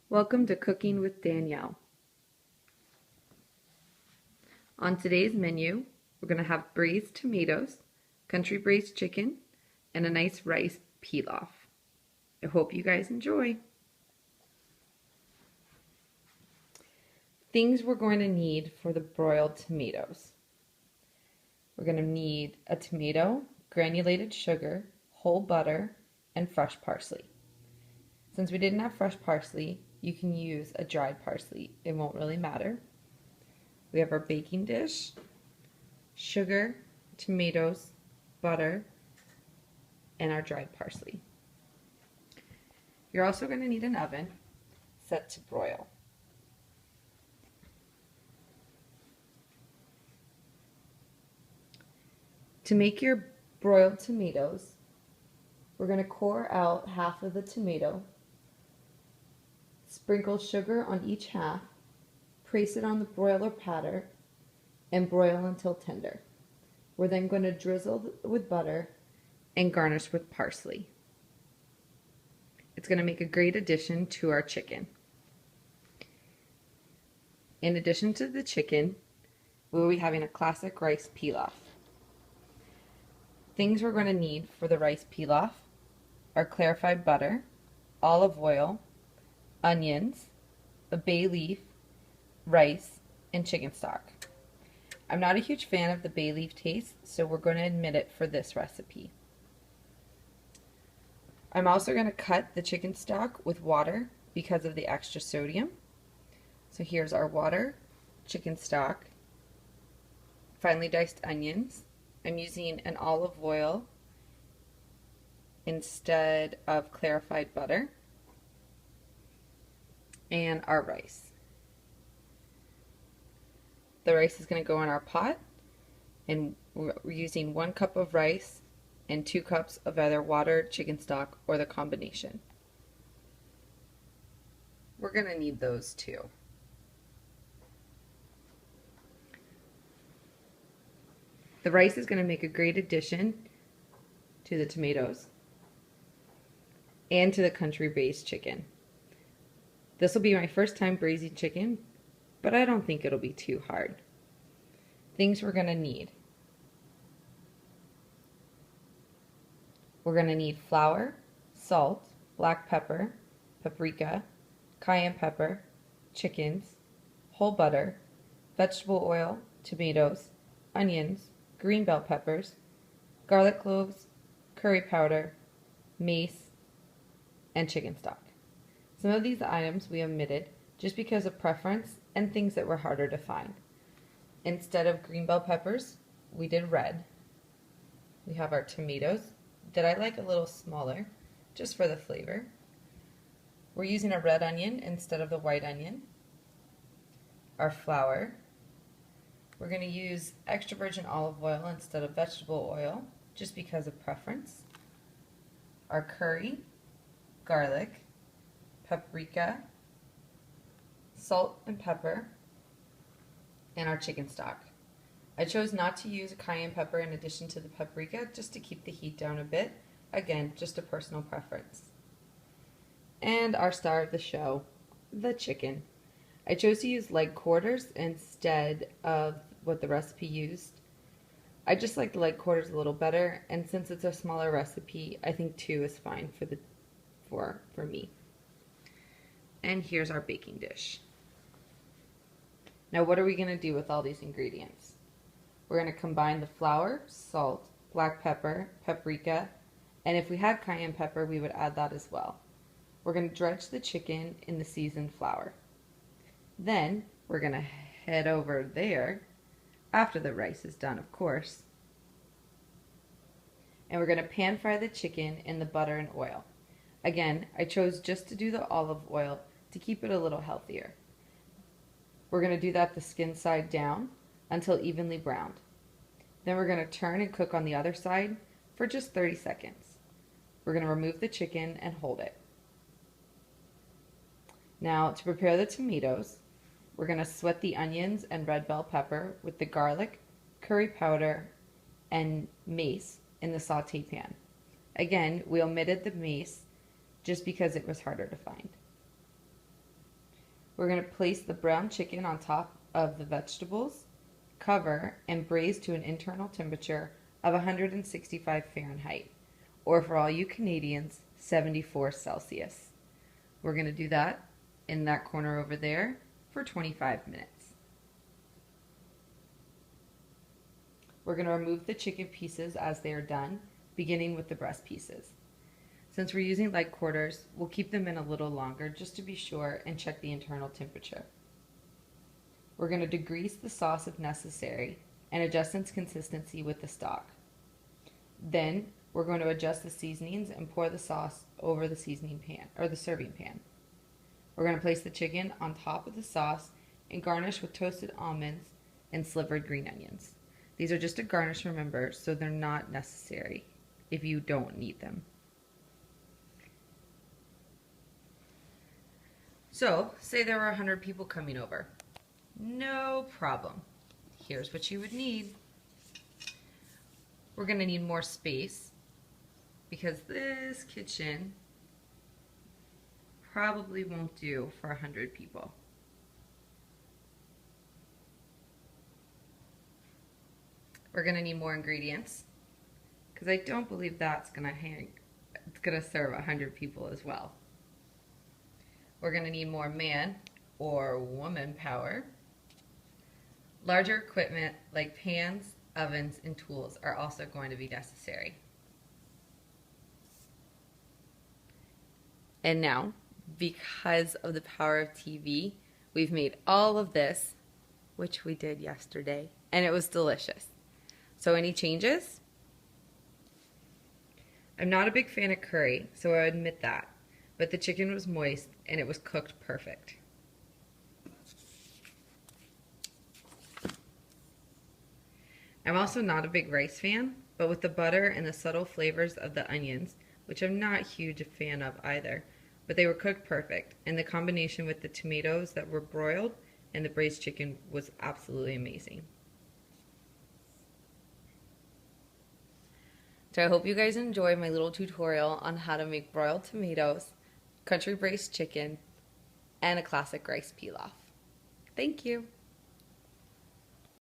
Welcome to Cooking with Danielle. On today's menu, we're going to have braised tomatoes, country braised chicken, and a nice rice pilaf. I hope you guys enjoy. Things we're going to need for the broiled tomatoes. We're going to need a tomato, granulated sugar, whole butter, and fresh parsley. Since we didn't have fresh parsley, you can use a dried parsley. It won't really matter. We have our baking dish, sugar, tomatoes, butter, and our dried parsley. You're also going to need an oven set to broil. To make your broiled tomatoes, we're going to core out half of the tomato, sprinkle sugar on each half, place it on the broiler platter, and broil until tender. We're then going to drizzle with butter and garnish with parsley. It's going to make a great addition to our chicken. In addition to the chicken, we'll be having a classic rice pilaf. Things we're going to need for the rice pilaf are clarified butter, olive oil, onions, a bay leaf, rice, and chicken stock. I'm not a huge fan of the bay leaf taste, so we're going to omit it for this recipe. I'm also going to cut the chicken stock with water because of the extra sodium. So here's our water, chicken stock, finely diced onions. I'm using an olive oil instead of clarified butter, and our rice. The rice is going to go in our pot, and we're using 1 cup of rice and 2 cups of either water, chicken stock, or the combination. We're going to need those too. The rice is going to make a great addition to the tomatoes and to the country braised chicken. This will be my first time braising chicken, but I don't think it'll be too hard. Things we're going to need. We're going to need flour, salt, black pepper, paprika, cayenne pepper, chickens, whole butter, vegetable oil, tomatoes, onions, green bell peppers, garlic cloves, curry powder, mace, and chicken stock. Some of these items we omitted just because of preference and things that were harder to find. Instead of green bell peppers, we did red. We have our tomatoes that I like a little smaller just for the flavor. We're using a red onion instead of the white onion. Our flour. We're going to use extra virgin olive oil instead of vegetable oil just because of preference. Our curry, garlic, paprika, salt and pepper, and our chicken stock. I chose not to use a cayenne pepper in addition to the paprika just to keep the heat down a bit. Again, just a personal preference. And our star of the show, the chicken. I chose to use leg quarters instead of what the recipe used. I just like the leg quarters a little better, and since it's a smaller recipe, I think 2 is fine for me. And here's our baking dish. Now what are we going to do with all these ingredients? We're going to combine the flour, salt, black pepper, paprika, and if we had cayenne pepper, we would add that as well. We're going to dredge the chicken in the seasoned flour. Then we're going to head over there, after the rice is done, of course, and we're going to pan fry the chicken in the butter and oil. Again, I chose just to do the olive oil to keep it a little healthier. We're going to do that the skin side down until evenly browned. Then we're going to turn and cook on the other side for just 30 seconds. We're going to remove the chicken and hold it. Now to prepare the tomatoes, we're going to sweat the onions and red bell pepper with the garlic, curry powder, and mace in the saute pan. Again, we omitted the mace just because it was harder to find. We're going to place the brown chicken on top of the vegetables, cover, and braise to an internal temperature of 165 Fahrenheit, or for all you Canadians, 74 Celsius. We're going to do that in that corner over there for 25 minutes. We're going to remove the chicken pieces as they are done, beginning with the breast pieces. Since we're using leg quarters, we'll keep them in a little longer just to be sure and check the internal temperature. We're going to degrease the sauce if necessary and adjust its consistency with the stock. Then we're going to adjust the seasonings and pour the sauce over the seasoning pan or the serving pan. We're going to place the chicken on top of the sauce and garnish with toasted almonds and slivered green onions. These are just a garnish, remember, so they're not necessary if you don't need them. So, say there were 100 people coming over. No problem. Here's what you would need. We're going to need more space because this kitchen probably won't do for 100 people. We're going to need more ingredients because I don't believe that's going to serve 100 people as well. We're going to need more man or woman power. Larger equipment like pans, ovens, and tools are also going to be necessary. And now, because of the power of TV, we've made all of this, which we did yesterday, and it was delicious. So any changes? I'm not a big fan of curry, so I admit that. But the chicken was moist and it was cooked perfect. I'm also not a big rice fan, but with the butter and the subtle flavors of the onions, which I'm not a huge fan of either, but they were cooked perfect, and the combination with the tomatoes that were broiled and the braised chicken was absolutely amazing. So I hope you guys enjoyed my little tutorial on how to make broiled tomatoes, country braised chicken, and a classic rice pilaf. Thank you.